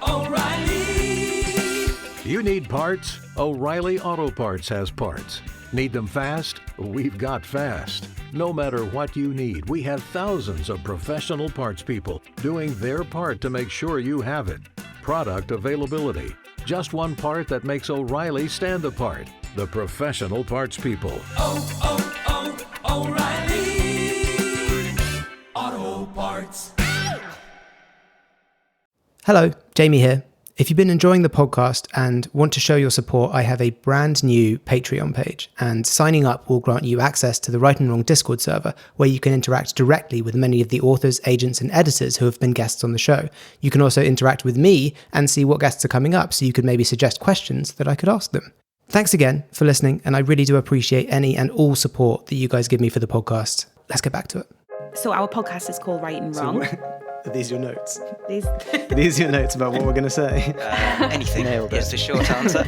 O'Reilly. You need parts? O'Reilly Auto Parts has parts. Need them fast? We've got fast. No matter what you need, we have thousands of professional parts people doing their part to make sure you have it. Product availability. Just one part that makes O'Reilly stand apart. The professional parts people. O'Reilly Auto Parts. Hello, Jamie here. If you've been enjoying the podcast and want to show your support, I have a brand new Patreon page, and signing up will grant you access to the Right and Wrong Discord server, where you can interact directly with many of the authors, agents, and editors who have been guests on the show. You can also interact with me and see what guests are coming up, so you could maybe suggest questions that I could ask them. Thanks again for listening, and I really do appreciate any and all support that you guys give me for the podcast. Let's get back to it. So our podcast is called Right and Wrong. Are these your notes? These Are these your notes about what we're going to say? Anything Nailed is it. the short answer.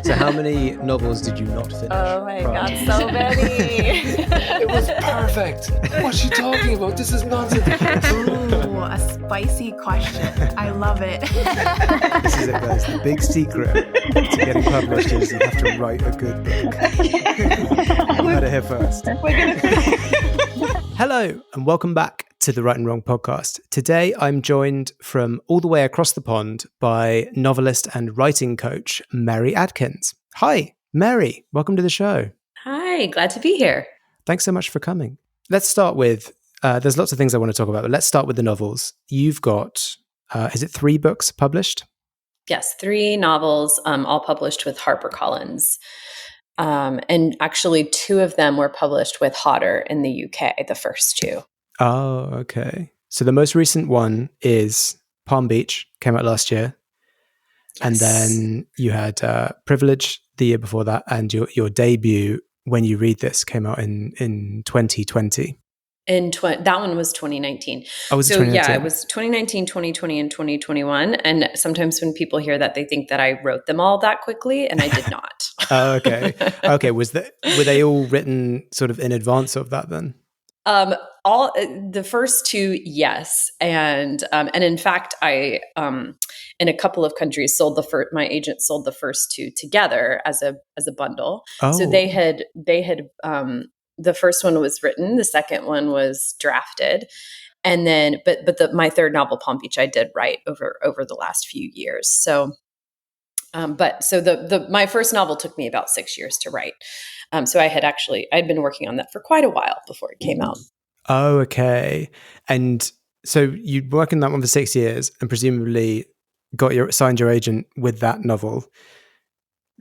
So how many novels did you not finish? Oh my God, so many. It was perfect. What's she talking about? This is nonsense. Ooh, a spicy question. I love it. This is it, guys. The big secret to getting published is you have to write a good book. You heard it here first. Hello, and welcome back to the Right and Wrong podcast. Today, I'm joined from all the way across the pond by novelist and writing coach, Mary Adkins. Hi, Mary. Welcome to the show. Hi, glad to be here. Thanks so much for coming. Let's start with, there's lots of things I want to talk about, but let's start with the novels. You've got, is it 3 books published? Yes, 3 novels, all published with HarperCollins. And actually 2 of them were published with Hodder in the UK, the first 2. Oh, okay. So the most recent one is Palm Beach, came out last year. Yes. And then you had Privilege the year before that, and your debut, When You Read This, came out in 2020. That one was 2019. Oh, was it so 2019? yeah, it was 2019, 2020, and 2021. And sometimes when people hear that, they think that I wrote them all that quickly, and I did not. Oh, okay. Okay. Were they all written sort of in advance of that then? All the first 2, yes, and in fact, I in a couple of countries sold my agent sold the first 2 together as a bundle. Oh. So they had the first one was written, the second one was drafted, and then my third novel, Palm Beach, I did write over the last few years. So. My first novel took me about 6 years to write. So I'd been working on that for quite a while before it came out. Oh, okay. And so you'd worked on that one for 6 years and presumably signed your agent with that novel.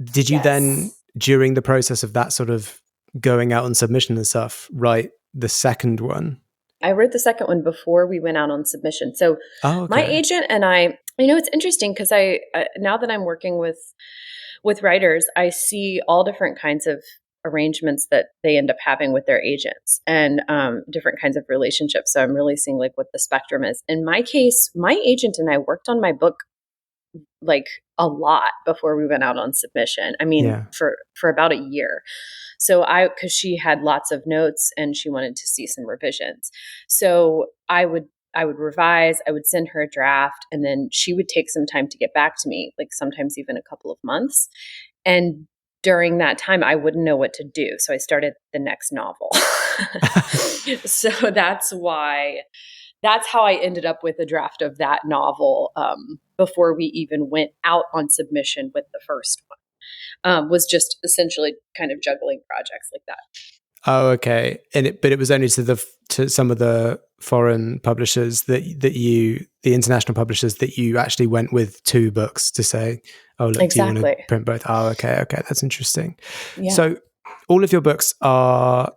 Did you then, during the process of that sort of going out on submission and stuff, write the second one? I wrote the second one before we went out on submission. So my agent and I, it's interesting because now that I'm working with writers, I see all different kinds of arrangements that they end up having with their agents and different kinds of relationships. So I'm really seeing like what the spectrum is. In my case, my agent and I worked on my book like a lot before we went out on submission. I mean, for about a year. So because she had lots of notes and she wanted to see some revisions. So I would revise, I would send her a draft, and then she would take some time to get back to me, like sometimes even a couple of months. And during that time, I wouldn't know what to do. So I started the next novel. So that's how I ended up with a draft of that novel before we even went out on submission with the first one. Was just essentially kind of juggling projects like that. Oh, okay. But it was only to some of the foreign publishers the international publishers that you actually went with 2 books to say, oh, look, exactly. do you want to print both? Oh, okay. That's interesting. Yeah. So all of your books are,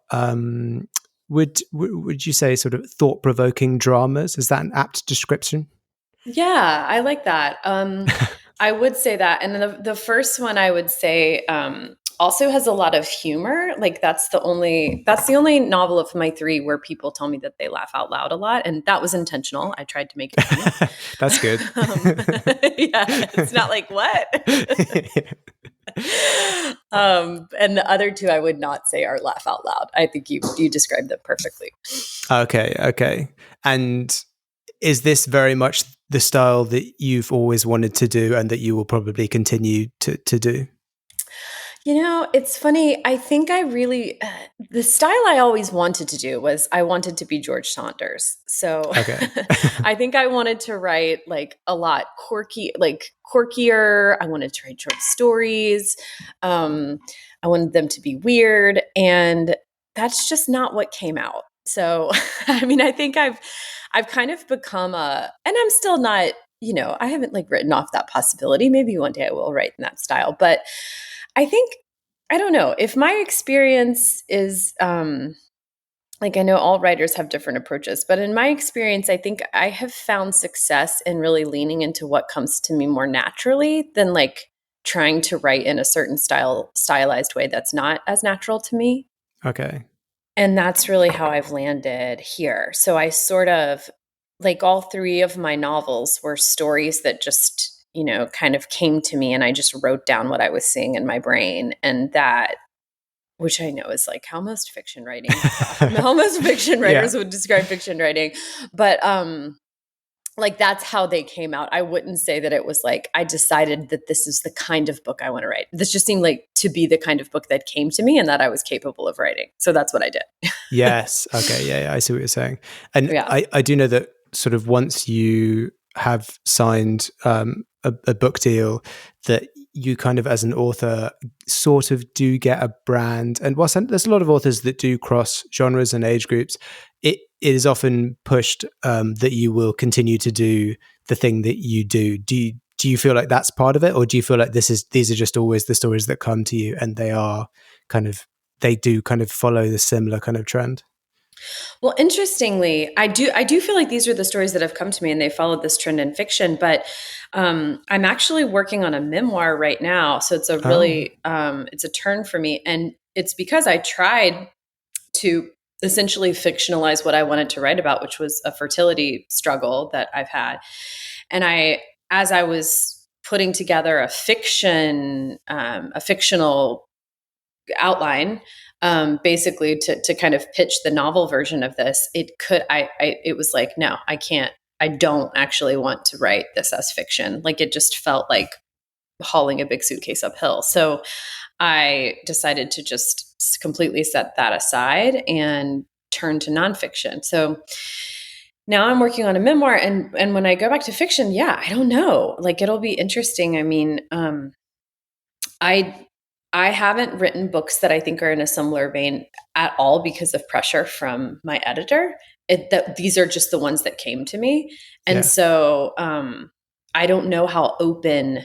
would you say sort of thought-provoking dramas? Is that an apt description? Yeah, I like that. I would say that. And the first one I would say also has a lot of humor. Like that's the only novel of my 3 where people tell me that they laugh out loud a lot. And that was intentional. I tried to make it funny. That's good. Yeah, it's not like what? And the other 2 I would not say are laugh out loud. I think you described them perfectly. Okay. And is this very much the style that you've always wanted to do and that you will probably continue to do? It's funny. I think I really, the style I always wanted to do was I wanted to be George Saunders. So Okay. I think I wanted to write like a lot quirkier. I wanted to write short stories. I wanted them to be weird. And that's just not what came out. So, I mean, I think I've kind of become and I'm still not, I haven't like written off that possibility. Maybe one day I will write in that style, but I think, I don't know if my experience is, like, I know all writers have different approaches, but in my experience, I think I have found success in really leaning into what comes to me more naturally than like trying to write in a certain stylized way that's not as natural to me. Okay. And that's really how I've landed here. So I sort of, like, all three of my novels were stories that just, kind of came to me, and I just wrote down what I was seeing in my brain. And that, which I know is like how most fiction writing, how most fiction writers would describe fiction writing. But like, that's how they came out. I wouldn't say that it was like, I decided that this is the kind of book I want to write. This just seemed like to be the kind of book that came to me and that I was capable of writing. So that's what I did. Yes. Okay. Yeah, I see what you're saying. And I do know that sort of once you have signed a book deal, that you kind of, as an author, sort of do get a brand. And whilst there's a lot of authors that do cross genres and age groups, it is often pushed that you will continue to do the thing that you do. Do you feel like that's part of it, or do you feel like these are just always the stories that come to you, and they do kind of follow the similar kind of trend? Well, interestingly, I do feel like these are the stories that have come to me and they followed this trend in fiction, but I'm actually working on a memoir right now. So it's a really, it's a turn for me. And it's because I tried to essentially fictionalize what I wanted to write about, which was a fertility struggle that I've had. And as I was putting together a fictional outline, basically to kind of pitch the novel version of this, it was like, no, I can't, I don't actually want to write this as fiction. Like, it just felt like hauling a big suitcase uphill. So I decided to just completely set that aside and turn to nonfiction. So now I'm working on a memoir, and when I go back to fiction, I don't know, like, it'll be interesting. I mean, I haven't written books that I think are in a similar vein at all because of pressure from my editor. These are just the ones that came to me. And so I don't know how open,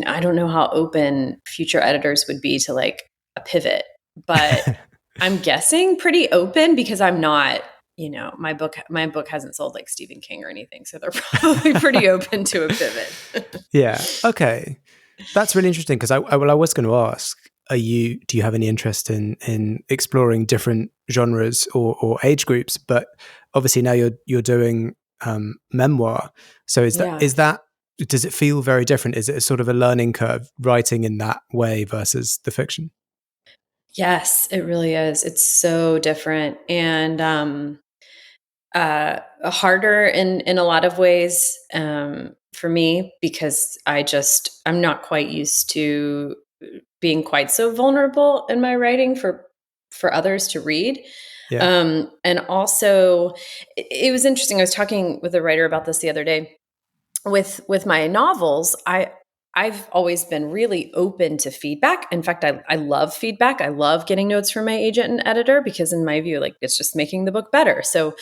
I don't know how open future editors would be to like a pivot, but I'm guessing pretty open, because I'm not, my book hasn't sold like Stephen King or anything. So they're probably pretty open to a pivot. Yeah. Okay. That's really interesting, because I was going to ask, do you have any interest in exploring different genres or age groups? But obviously now you're doing memoir. So is that does it feel very different? Is it a sort of a learning curve writing in that way versus the fiction? Yes, it really is. It's so different, and harder in a lot of ways for me, because I'm not quite used to being quite so vulnerable in my writing for others to read. And also, it was interesting. I was talking with a writer about this the other day. With my novels, I've always been really open to feedback. In fact, I love feedback. I love getting notes from my agent and editor, because in my view, like, it's just making the book better. So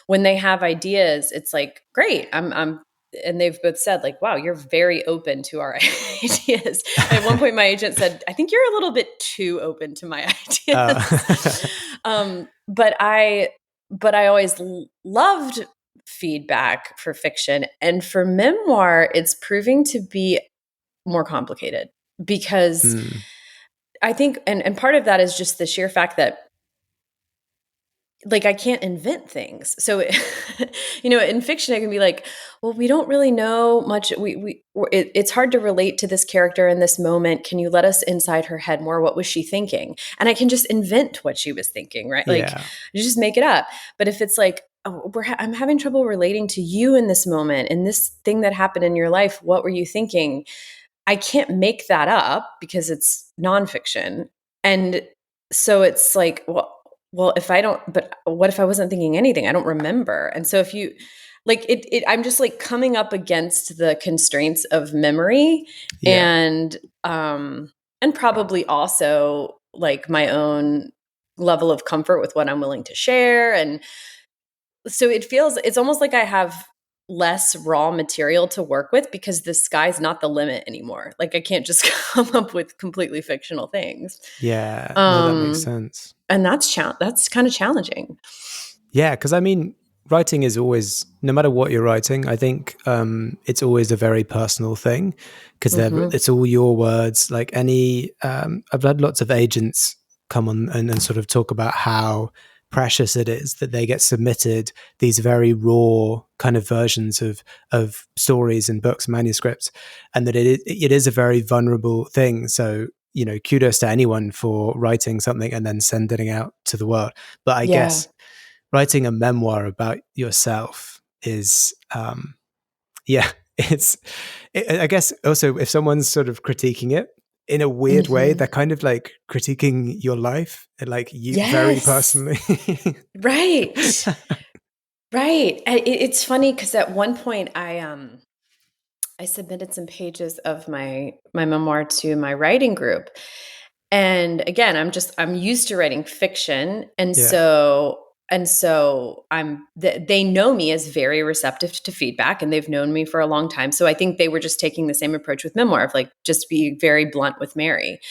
when they have ideas, it's like, great. And they've both said, like, wow, you're very open to our ideas. At one point, my agent said, I think you're a little bit too open to my ideas. But I always loved feedback for fiction. And for memoir, it's proving to be more complicated, because I think, and part of that is just the sheer fact that, like, I can't invent things. So, in fiction, I can be like, well, we don't really know much. It's hard to relate to this character in this moment. Can you let us inside her head more? What was she thinking? And I can just invent what she was thinking, right? Like, you just make it up. But if it's like, I'm having trouble relating to you in this moment, in this thing that happened in your life. What were you thinking? I can't make that up because it's nonfiction. And so it's like, well, if I don't, but what if I wasn't thinking anything? I don't remember. And so if you like I'm just like coming up against the constraints of memory and probably also like my own level of comfort with what I'm willing to share. And so it's almost like I have less raw material to work with because the sky's not the limit anymore. Like I can't just come up with completely fictional things. Yeah, no, that makes sense. And that's kind of challenging. Yeah, because I mean, writing is always, no matter what you're writing, I think it's always a very personal thing because it's all your words. Like I've had lots of agents come on and sort of talk about how precious it is that they get submitted these very raw kind of versions of stories and books, manuscripts, and that it is a very vulnerable thing. So, you know, kudos to anyone for writing something and then sending it out to the world. But I guess writing a memoir about yourself is, I guess also if someone's sort of critiquing it in a weird way, they're kind of like critiquing your life and like you very personally. Right. Right. It's funny because at one point I submitted some pages of my memoir to my writing group. And again, I'm used to writing fiction. And so they know me as very receptive to feedback, and they've known me for a long time. So I think they were just taking the same approach with memoir of like, just be very blunt with Mary.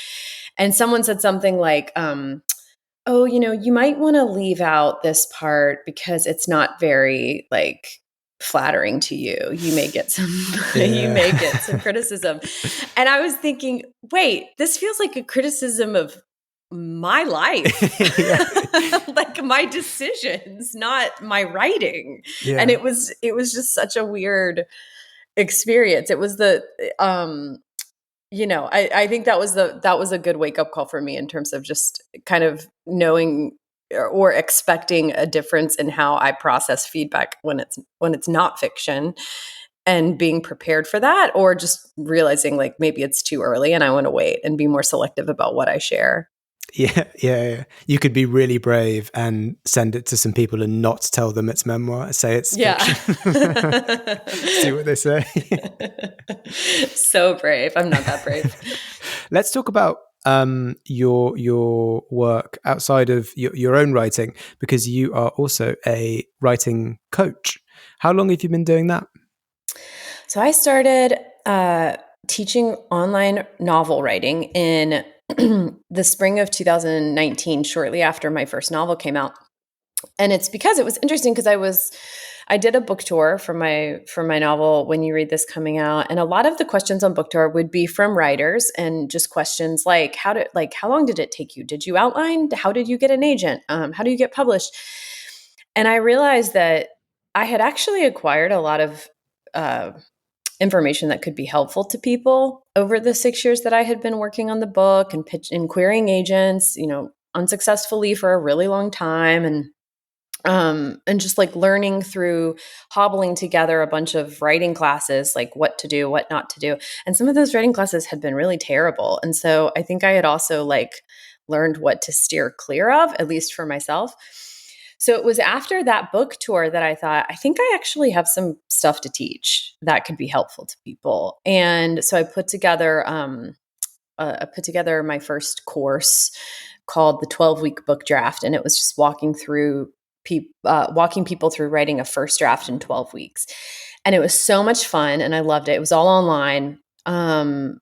And someone said something like, oh, you know, you might want to leave out this part because it's not very like flattering to you. You may get some criticism. And I was thinking, wait, this feels like a criticism of my life, like my decisions, not my writing. Yeah. And it was just such a weird experience. It was I think that was a good wake up call for me in terms of just kind of knowing or expecting a difference in how I process feedback when it's not fiction, and being prepared for that, or just realizing like maybe it's too early and I want to wait and be more selective about what I share. Yeah. You could be really brave and send it to some people and not tell them it's memoir. Say it's fiction. See what they say. So brave. I'm not that brave. Let's talk about your work outside of your own writing, because you are also a writing coach. How long have you been doing that? So I started teaching online novel writing in the spring of 2019, shortly after my first novel came out. And it's because it was interesting because I did a book tour for my novel, When You Read This, coming out. And a lot of the questions on book tour would be from writers, and just questions like, how long did it take you? Did you outline? How did you get an agent? How do you get published? And I realized that I had actually acquired a lot of information that could be helpful to people over the 6 years that I had been working on the book and querying agents, you know, unsuccessfully for a really long time. And just like learning through hobbling together a bunch of writing classes, like what to do, what not to do. And some of those writing classes had been really terrible. And so I think I had also like learned what to steer clear of, at least for myself. So it was after that book tour that I thought, I think I actually have some stuff to teach that could be helpful to people. And so I put together my first course called the 12-week book draft. And it was just walking people through writing a first draft in 12 weeks. And it was so much fun, and I loved it. It was all online. And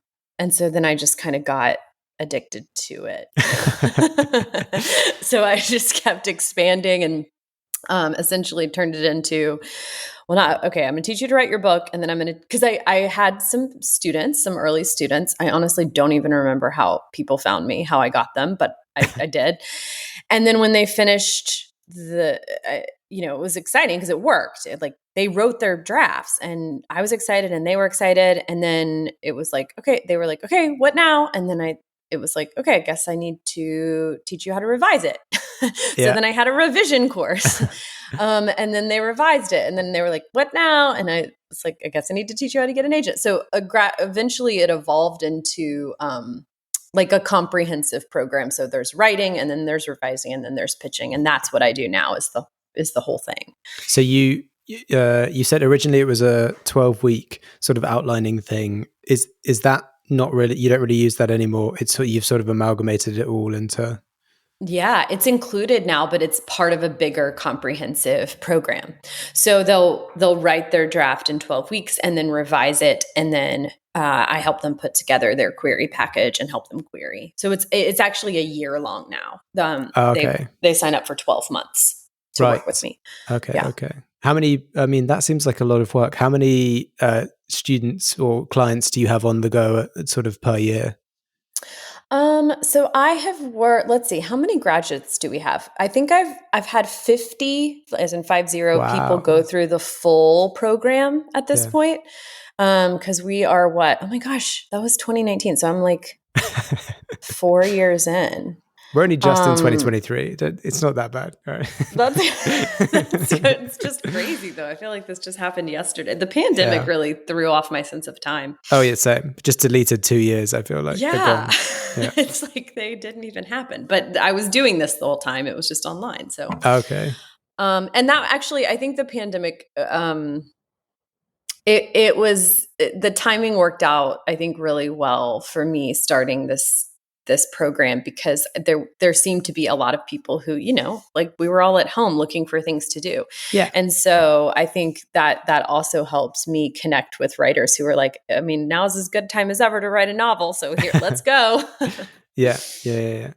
so then I just kind of got addicted to it. So I just kept expanding and essentially turned it into, I'm going to teach you to write your book. And then because I had some early students. I honestly don't even remember how people found me, how I got them, but I did. And then when they finished it was exciting because it worked. They wrote their drafts, and I was excited and they were excited. And then it was like, okay, they were like, okay, what now? And then it was like, okay, I guess I need to teach you how to revise it. So then I had a revision course. And then they revised it, and then they were like, "What now?" And I was like, "I guess I need to teach you how to get an agent." So eventually, it evolved into like a comprehensive program. So there's writing, and then there's revising, and then there's pitching, and that's what I do now. Is the whole thing. So you said originally it was a 12-week sort of outlining thing. Is that not really? You don't really use that anymore. You've sort of amalgamated it all into. Yeah, it's included now, but it's part of a bigger comprehensive program. So they'll write their draft in 12 weeks and then revise it, and then I help them put together their query package and help them query. So it's actually a year long now. Okay. They sign up for 12 months to work with me. Okay. Yeah. Okay. How many? I mean, that seems like a lot of work. How many students or clients do you have on the go sort of per year? So I have worked, let's see, how many graduates do we have? I think I've had 50, as in 50 people go through the full program at this point. Cause we are oh my gosh, that was 2019. So I'm like 4 years in. We're only just in 2023. It's not that bad. Right? It's just crazy though. I feel like this just happened yesterday. The pandemic really threw off my sense of time. Oh yeah, same. Just deleted 2 years, I feel like. Yeah. It's like they didn't even happen. But I was doing this the whole time. It was just online. So okay. And that actually, I think the pandemic, it was the timing worked out, I think, really well for me starting this program, because there seemed to be a lot of people who, like we were all at home looking for things to do. Yeah. And so I think that also helps me connect with writers who are like, I mean, now's as good time as ever to write a novel. So here, let's go. Yeah.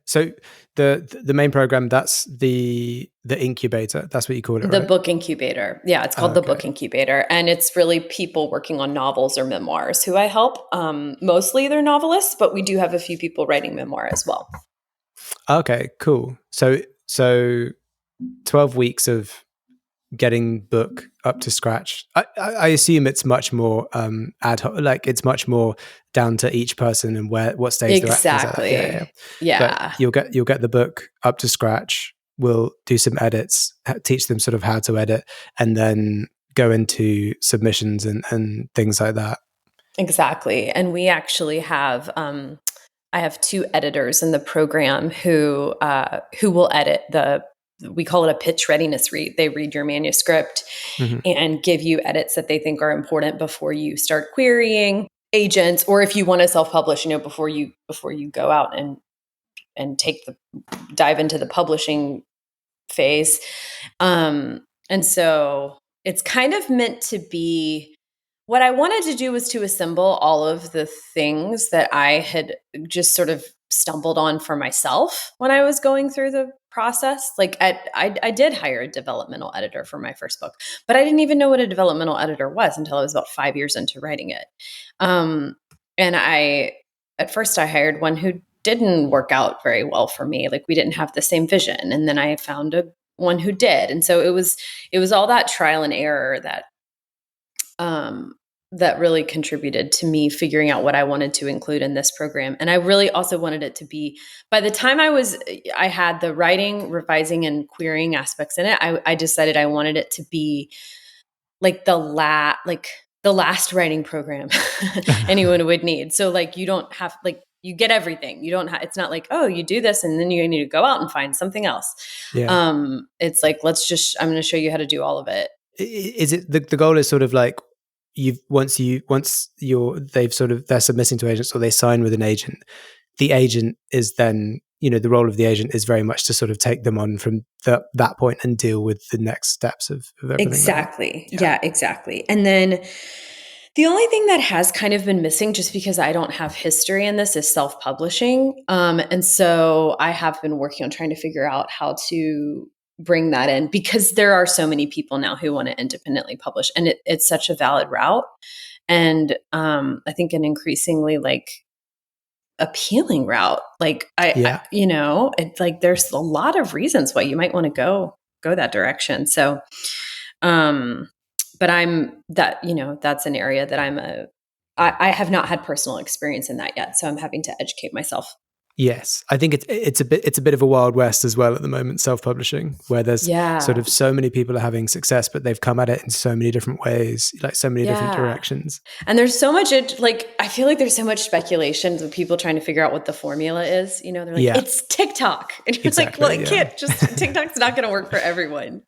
So the main program, that's the incubator. That's what you call it, right? The book incubator. Yeah, it's called the book incubator. And it's really people working on novels or memoirs who I help. Mostly they're novelists, but we do have a few people writing memoir as well. Okay, cool. So 12 weeks of getting book up to scratch. I assume it's much more ad hoc, like it's much more down to each person and what stage exactly. they're at. Yeah. But you'll get the book up to scratch. We'll do some edits, teach them sort of how to edit, and then go into submissions and things like that. Exactly. And we actually have I have 2 editors in the program who will edit we call it a pitch readiness read. They read your manuscript and give you edits that they think are important before you start querying agents, or if you want to self-publish, before you go out and dive into the publishing phase. And so it's kind of meant to be, what I wanted to do was to assemble all of the things that I had just sort of stumbled on for myself when I was going through the process. Like I did hire a developmental editor for my first book, but I didn't even know what a developmental editor was until I was about 5 years into writing it. And at first I hired one who didn't work out very well for me. Like we didn't have the same vision. And then I found one who did. And so it was all that trial and error that really contributed to me figuring out what I wanted to include in this program. And I really also wanted it to be, by the time I had the writing, revising, and querying aspects in it, I decided I wanted it to be like the last writing program anyone would need. So like, you don't have, like, you get everything. You don't have, it's not like, oh, you do this and then you need to go out and find something else. Yeah. It's like, I'm going to show you how to do all of it. Is it, the goal is sort of like, they're submitting to agents or they sign with an agent, the agent is then, the role of the agent is very much to sort of take them on from that point and deal with the next steps of everything. Exactly. Yeah, exactly. And then the only thing that has kind of been missing, just because I don't have history in this, is self-publishing. And so I have been working on trying to figure out how to bring that in, because there are so many people now who want to independently publish, and it's such a valid route. And I think an increasingly like appealing route. Like it's like, there's a lot of reasons why you might want to go that direction. So, but that's an area that I have not had personal experience in that yet. So I'm having to educate myself. Yes, I think it's a bit of a wild west as well at the moment, self-publishing, where there's sort of so many people are having success, but they've come at it in so many different ways, like so many different directions. And there's so much, I feel like there's so much speculation with people trying to figure out what the formula is. You know, they're like, it's TikTok. And it's like, well, it can't just, TikTok's not going to work for everyone.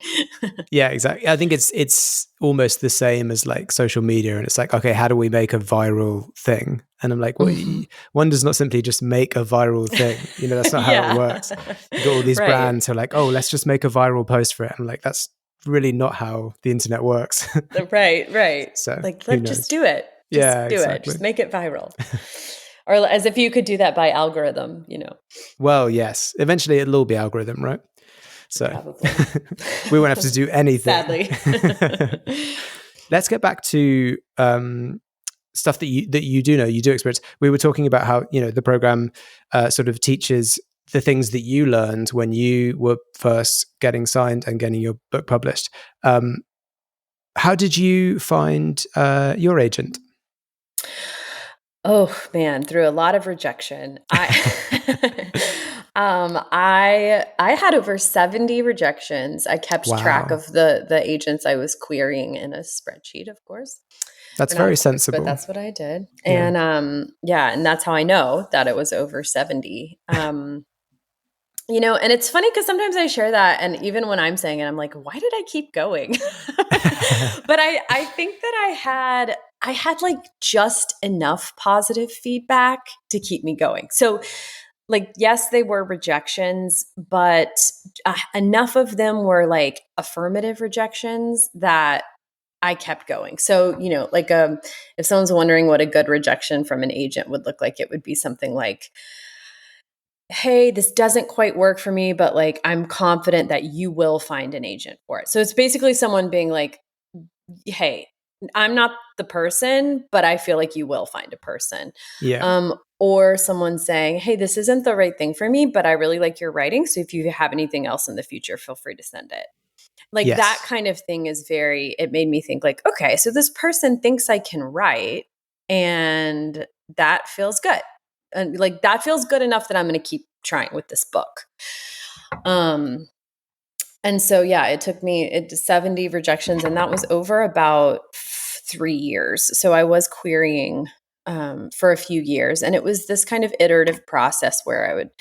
Yeah, exactly. I think it's almost the same as like social media. And it's like, okay, how do we make a viral thing? And I'm like, well, one does not simply just make a viral thing. You know, that's not how it works. You got all these brands who are like, oh, let's just make a viral post for it. I'm like, that's really not how the internet works. Right. So like, let's just do it. Just do it. Just make it viral. Or as if you could do that by algorithm, you know. Well, yes. Eventually it'll all be algorithm, right? So we won't have to do anything. Sadly. Let's get back to stuff that you do know, you do experience. We were talking about how, you know, the program sort of teaches the things that you learned when you were first getting signed and getting your book published. How did you find your agent? Oh man, through a lot of rejection. I had over 70 rejections. I kept track of the agents I was querying in a spreadsheet, of course. That's very sensible. But that's what I did. And and that's how I know that it was over 70. You know, and it's funny because sometimes I share that, and even when I'm saying it, I'm like, why did I keep going? But I think that I had like just enough positive feedback to keep me going. So like, yes, they were rejections, but enough of them were like affirmative rejections that I kept going. So, you know, like if someone's wondering what a good rejection from an agent would look like, it would be something like, hey, this doesn't quite work for me, but like, I'm confident that you will find an agent for it. So it's basically someone being like, hey, I'm not the person, but I feel like you will find a person. Yeah. Or someone saying, hey, this isn't the right thing for me, but I really like your writing. So if you have anything else in the future, feel free to send it. Like that kind of thing is it made me think like, okay, so this person thinks I can write, and that feels good. And like, that feels good enough that I'm going to keep trying with this book. And so, it took me 70 rejections, and that was over about 3 years. So I was querying for a few years, and it was this kind of iterative process where I would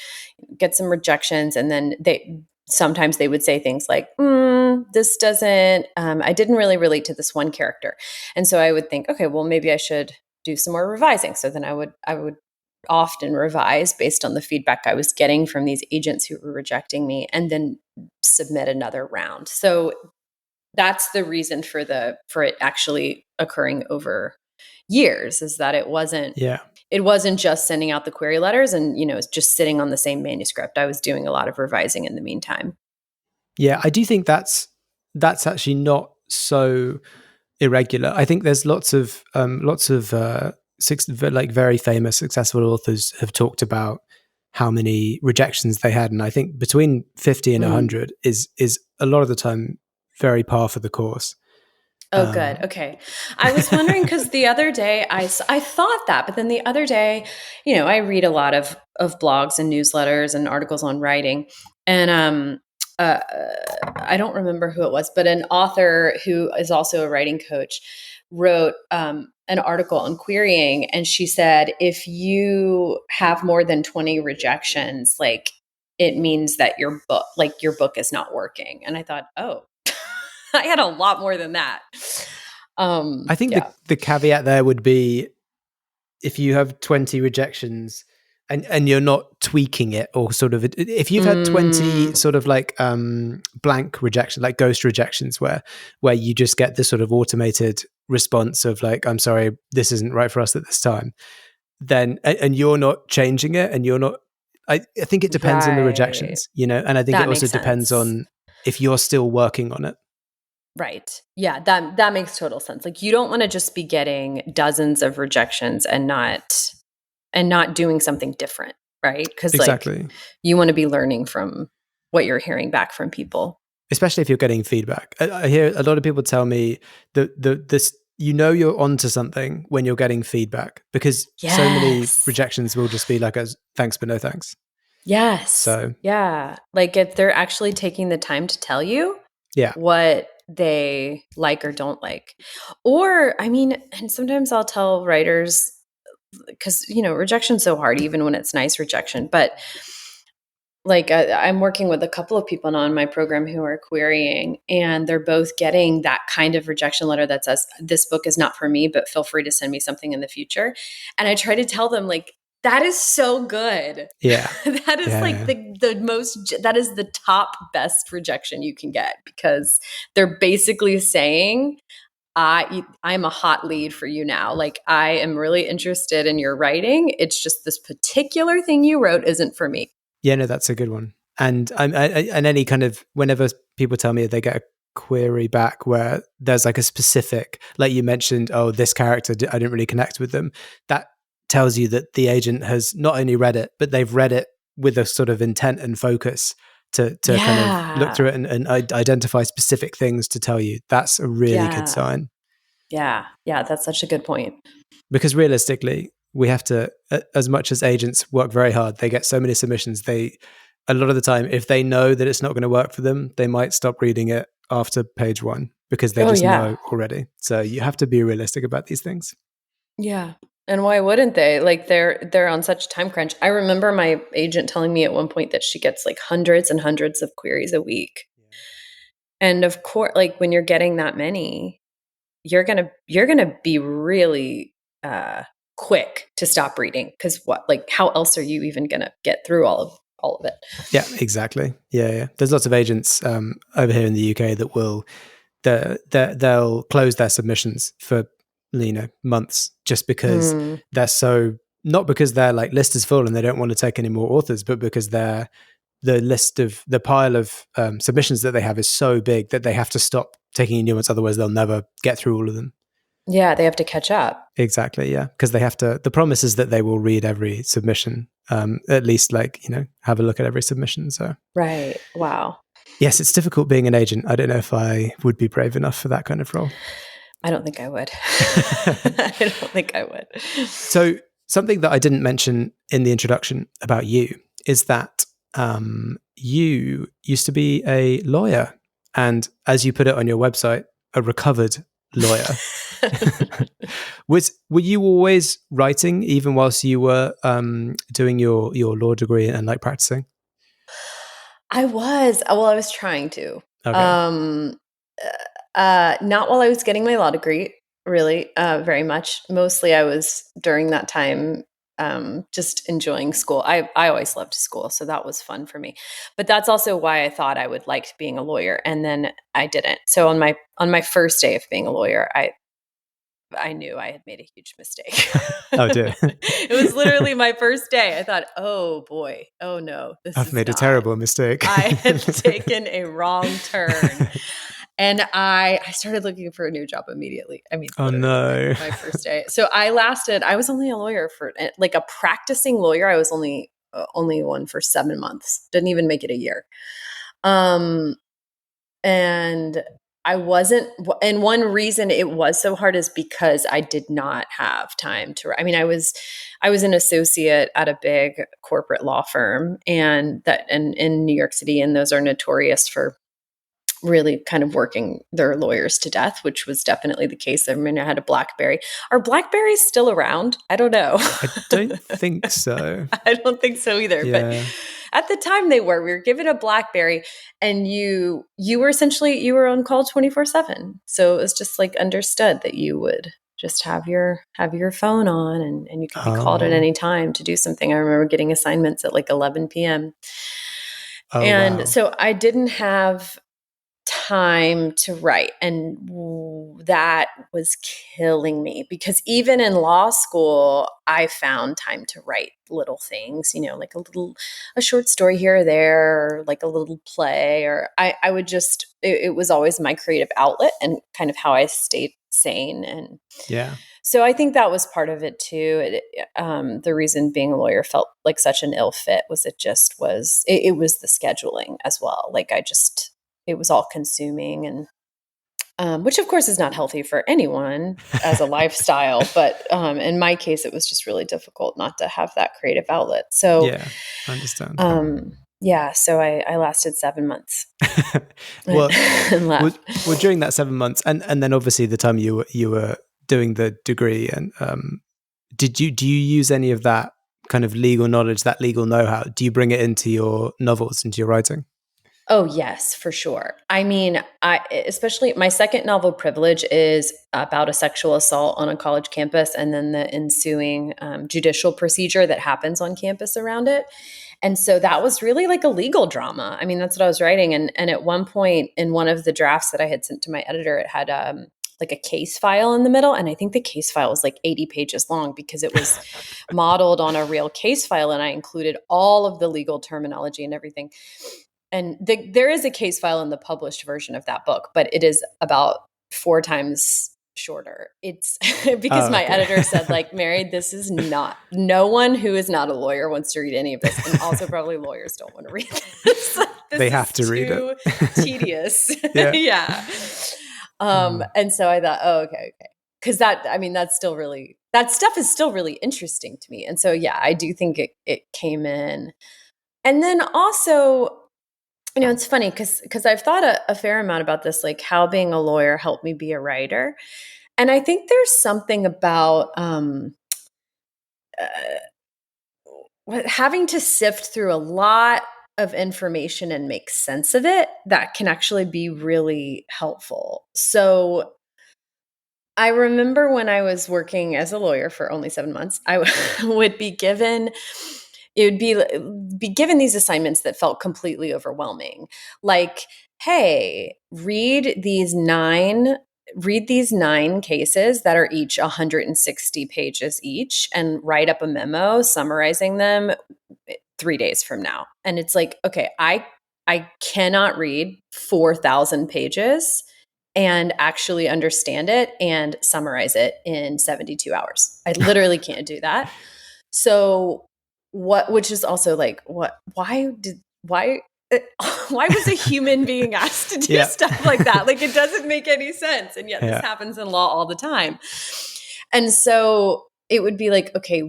get some rejections, and then sometimes they would say things like, this doesn't, I didn't really relate to this one character. And so I would think, okay, well, maybe I should do some more revising. So then I would often revise based on the feedback I was getting from these agents who were rejecting me, and then submit another round. So that's the reason for it actually occurring over years, is that it wasn't just sending out the query letters and, you know, just sitting on the same manuscript. I was doing a lot of revising in the meantime. Yeah, I do think that's actually not so irregular. I think there's lots of like very famous successful authors have talked about how many rejections they had, and I think between 50 and 100 is a lot of the time very par for the course. Oh, good. Okay. I was wondering because the other day I thought that, but then the other day, you know, I read a lot of blogs and newsletters and articles on writing, and I don't remember who it was, but an author who is also a writing coach wrote an article on querying, and she said, if you have more than 20 rejections, like it means that your book is not working. And I thought, oh, I had a lot more than that. I think the caveat there would be, if you have 20 rejections and you're not tweaking it, or sort of, if you've had 20 sort of like blank rejection, like ghost rejections, where you just get this sort of automated response of like, I'm sorry, this isn't right for us at this time, then, and you're not changing it, and you're not, I think it depends on the rejections, you know, and I think it also depends on if you're still working on it. Right. Yeah, that makes total sense. Like, you don't want to just be getting dozens of rejections and not doing something different, right? Because exactly, like, you want to be learning from what you're hearing back from people. Especially if you're getting feedback. I hear a lot of people tell me that you know you're onto something when you're getting feedback, because so many rejections will just be like a thanks but no thanks. Yes. So yeah, like if they're actually taking the time to tell you what they like or don't like. Or, I mean, and sometimes I'll tell writers, because, rejection's so hard, even when it's nice rejection. But like I'm working with a couple of people now in my program who are querying, and they're both getting that kind of rejection letter that says, this book is not for me, but feel free to send me something in the future. And I try to tell them, like, that is so good. Yeah. That is the most, that is the top best rejection you can get, because they're basically saying, I'm a hot lead for you now. Like, I am really interested in your writing. It's just this particular thing you wrote isn't for me. Yeah, no, that's a good one. And and any kind of, whenever people tell me they get a query back where there's like a specific, like you mentioned, oh, this character, I didn't really connect with them. That tells you that the agent has not only read it, but they've read it with a sort of intent and focus to kind of look through it and identify specific things to tell you. That's a really good sign. Yeah. Yeah. That's such a good point. Because realistically, we have to, as much as agents work very hard, they get so many submissions. A lot of the time, if they know that it's not going to work for them, they might stop reading it after page 1 because they just know already. So you have to be realistic about these things. Yeah. And why wouldn't they? Like, they're on such a time crunch. I remember my agent telling me at one point that she gets like hundreds and hundreds of queries a week. And of course, like, when you're getting that many, you're gonna be really quick to stop reading, because how else are you even gonna get through all of it? Yeah, exactly. Yeah. There's lots of agents over here in the UK that will they'll close their submissions for months, just because they're so, not because their like list is full and they don't want to take any more authors, but because the pile of submissions that they have is so big that they have to stop taking new ones, otherwise they'll never get through all of them. Yeah, they have to catch up. Exactly, yeah, because they have to. The promise is that they will read every submission, at least have a look at every submission. So right, wow. Yes, it's difficult being an agent. I don't know if I would be brave enough for that kind of role. I don't think I would. I don't think I would. So something that I didn't mention in the introduction about you is that you used to be a lawyer, and as you put it on your website, a recovered lawyer. Were you always writing even whilst you were doing your law degree and like practicing? I was trying to. Okay. Not while I was getting my law degree, really, very much. Mostly I was during that time just enjoying school. I always loved school, so that was fun for me. But that's also why I thought I would like being a lawyer, and then I didn't. So on my first day of being a lawyer, I knew I had made a huge mistake. Oh dear. It was literally my first day. I thought, oh boy, oh no. I've made a terrible mistake. I had taken a wrong turn. And I started looking for a new job immediately. I mean, oh no. My first day. So I was only a lawyer for, like, a practicing lawyer. I was only one for 7 months. Didn't even make it a year. And I wasn't, and one reason it was so hard is because I did not have time to, I mean, I was an associate at a big corporate law firm, and in New York City, and those are notorious for really kind of working their lawyers to death, which was definitely the case. I mean, I had a BlackBerry. Are BlackBerries still around? I don't know. I don't think so. I don't think so either. Yeah. But at the time they were. We were given a BlackBerry, and you were on call 24/7. So it was just like understood that you would just have your phone on, and you could be called at any time to do something. I remember getting assignments at like 11 p.m. Wow. So I didn't have time to write, and that was killing me, because even in law school I found time to write little things, like a short story here or there, or like a little play, or I would just, it was always my creative outlet and kind of how I stayed sane. And yeah, so I think that was part of it too. The reason being a lawyer felt like such an ill fit was it was the scheduling as well. Like it was all consuming, and which of course is not healthy for anyone as a lifestyle. But in my case, it was just really difficult not to have that creative outlet. So yeah, I understand. So I lasted 7 months. well, and left. well, during that 7 months, and then obviously the time you were doing the degree, and do you use any of that kind of legal knowledge, that legal know-how? Do you bring it into your novels, into your writing? Oh, yes, for sure. I mean, especially my second novel, Privilege, is about a sexual assault on a college campus and then the ensuing judicial procedure that happens on campus around it. And so that was really like a legal drama. I mean, that's what I was writing. And at one point in one of the drafts that I had sent to my editor, it had like a case file in the middle. And I think the case file was like 80 pages long because it was modeled on a real case file. And I included all of the legal terminology and everything. And there is a case file in the published version of that book, but it is about 4 times shorter. It's because my editor said, like, Mary, this is not, no one who is not a lawyer wants to read any of this. And also probably lawyers don't want to read this. They have to read it. Tedious. Yeah. And so I thought, okay. Cause that stuff is still really interesting to me. And so, yeah, I do think it came in. And then also, it's funny because I've thought a fair amount about this, like how being a lawyer helped me be a writer. And I think there's something about having to sift through a lot of information and make sense of it that can actually be really helpful. So I remember when I was working as a lawyer for only 7 months, I would be given these assignments that felt completely overwhelming. Like, hey, read these 9 cases that are each 160 pages each and write up a memo summarizing them 3 days from now. And it's like, okay, I cannot read 4,000 pages and actually understand it and summarize it in 72 hours. I literally can't do that. So which is also like, why was a human being asked to do stuff like that? Like, it doesn't make any sense. And yet this happens in law all the time. And so it would be like, okay,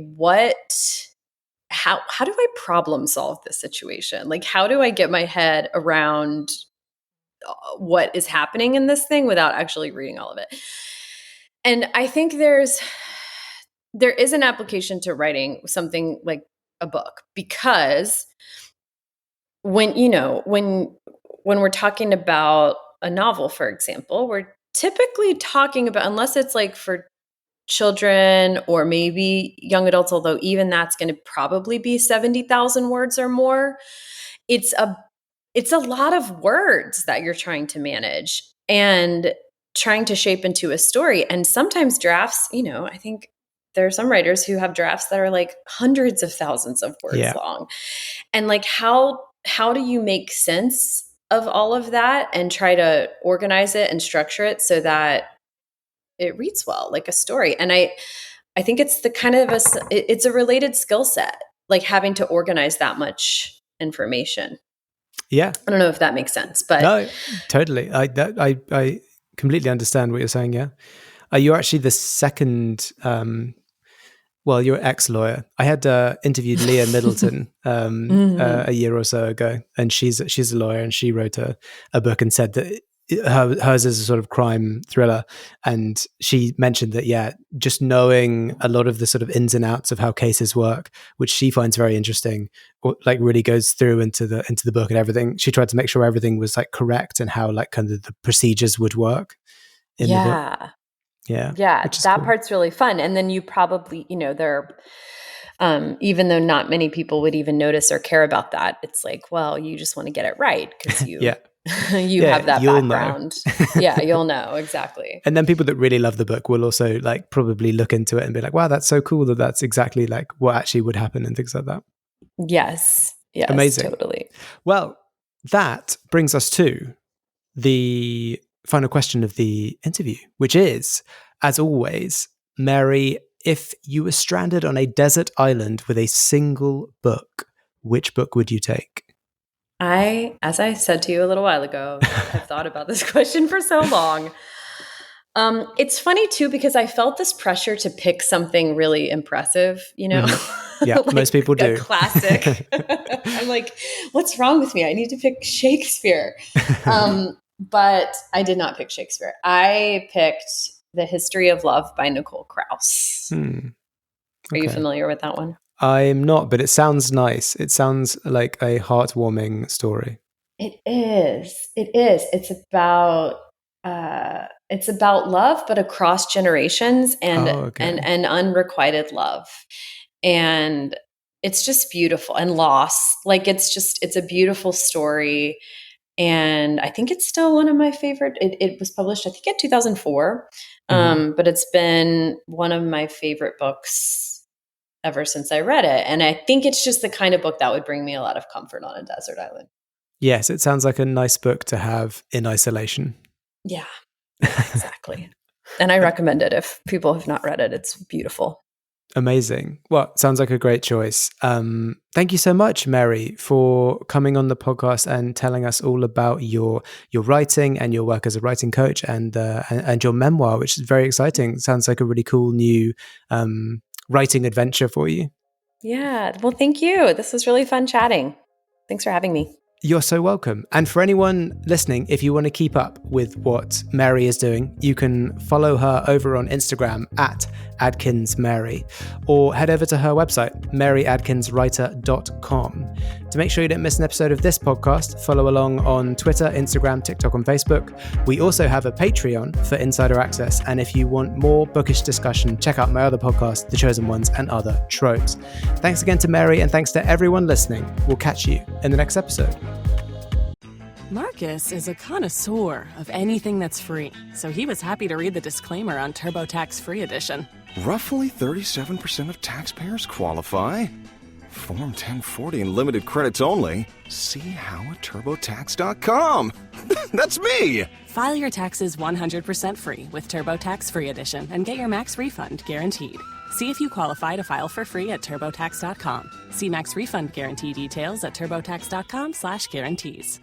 how do I problem solve this situation? Like, how do I get my head around what is happening in this thing without actually reading all of it? And I think there is an application to writing something like a book, because when we're talking about a novel, for example, we're typically talking about, unless it's like for children or maybe young adults, although even that's going to probably be 70,000 words or more, it's a lot of words that you're trying to manage and trying to shape into a story. And sometimes drafts, I think there are some writers who have drafts that are like hundreds of thousands of words long. And like, how do you make sense of all of that and try to organize it and structure it so that it reads well, like a story? And I think it's the kind of it's a related skill set, like having to organize that much information. Yeah. I don't know if that makes sense, but no, totally. I completely understand what you're saying. Yeah. You're actually the second, you're ex-lawyer. I had interviewed Leah Middleton a year or so ago, and she's a lawyer, and she wrote a book and said that hers is a sort of crime thriller. And she mentioned that, just knowing a lot of the sort of ins and outs of how cases work, which she finds very interesting, like really goes through into the book and everything. She tried to make sure everything was like correct and how like kind of the procedures would work in the book. Yeah. That cool. Part's really fun. And then you probably, there even though not many people would even notice or care about that, it's like, well, you just want to get it right because you you have that background. You'll know. Exactly. And then people that really love the book will also like probably look into it and be like, wow, that's so cool that's exactly like what actually would happen and things like that. Yes. Amazing. Totally. Well, that brings us to the final question of the interview, which is, as always, Mary, if you were stranded on a desert island with a single book, which book would you take? As I said to you a little while ago, I've thought about this question for so long. It's funny too, because I felt this pressure to pick something really impressive, Yeah, like most people do. A classic. I'm like, what's wrong with me? I need to pick Shakespeare. But I did not pick Shakespeare. I picked The History of Love by Nicole Krauss. Okay. Are you familiar with that one? I'm not, but it sounds nice. It sounds like a heartwarming story. It is. It's about love, but across generations and unrequited love. And it's just beautiful, and loss. Like it's a beautiful story. And I think it's still one of my favorite. It was published, I think, in 2004. But it's been one of my favorite books ever since I read it. And I think it's just the kind of book that would bring me a lot of comfort on a desert island. Yes, it sounds like a nice book to have in isolation. Yeah, exactly. And I recommend it if people have not read it. It's beautiful. Amazing. Well, sounds like a great choice. Thank you so much, Mary, for coming on the podcast and telling us all about your writing and your work as a writing coach and your memoir, which is very exciting. Sounds like a really cool new writing adventure for you. Yeah. Well, thank you. This was really fun chatting. Thanks for having me. You're so welcome. And for anyone listening, if you want to keep up with what Mary is doing, you can follow her over on Instagram at @AdkinsMary, or head over to her website, maryadkinswriter.com. To make sure you don't miss an episode of this podcast, follow along on Twitter, Instagram, TikTok, and Facebook. We also have a Patreon for insider access. And if you want more bookish discussion, check out my other podcast, The Chosen Ones and Other Tropes. Thanks again to Mary, and thanks to everyone listening. We'll catch you in the next episode. Marcus is a connoisseur of anything that's free, so he was happy to read the disclaimer on TurboTax Free Edition. Roughly 37% of taxpayers qualify. Form 1040 and limited credits only. See how at TurboTax.com. That's me! File your taxes 100% free with TurboTax Free Edition and get your max refund guaranteed. See if you qualify to file for free at TurboTax.com. See max refund guarantee details at TurboTax.com/guarantees.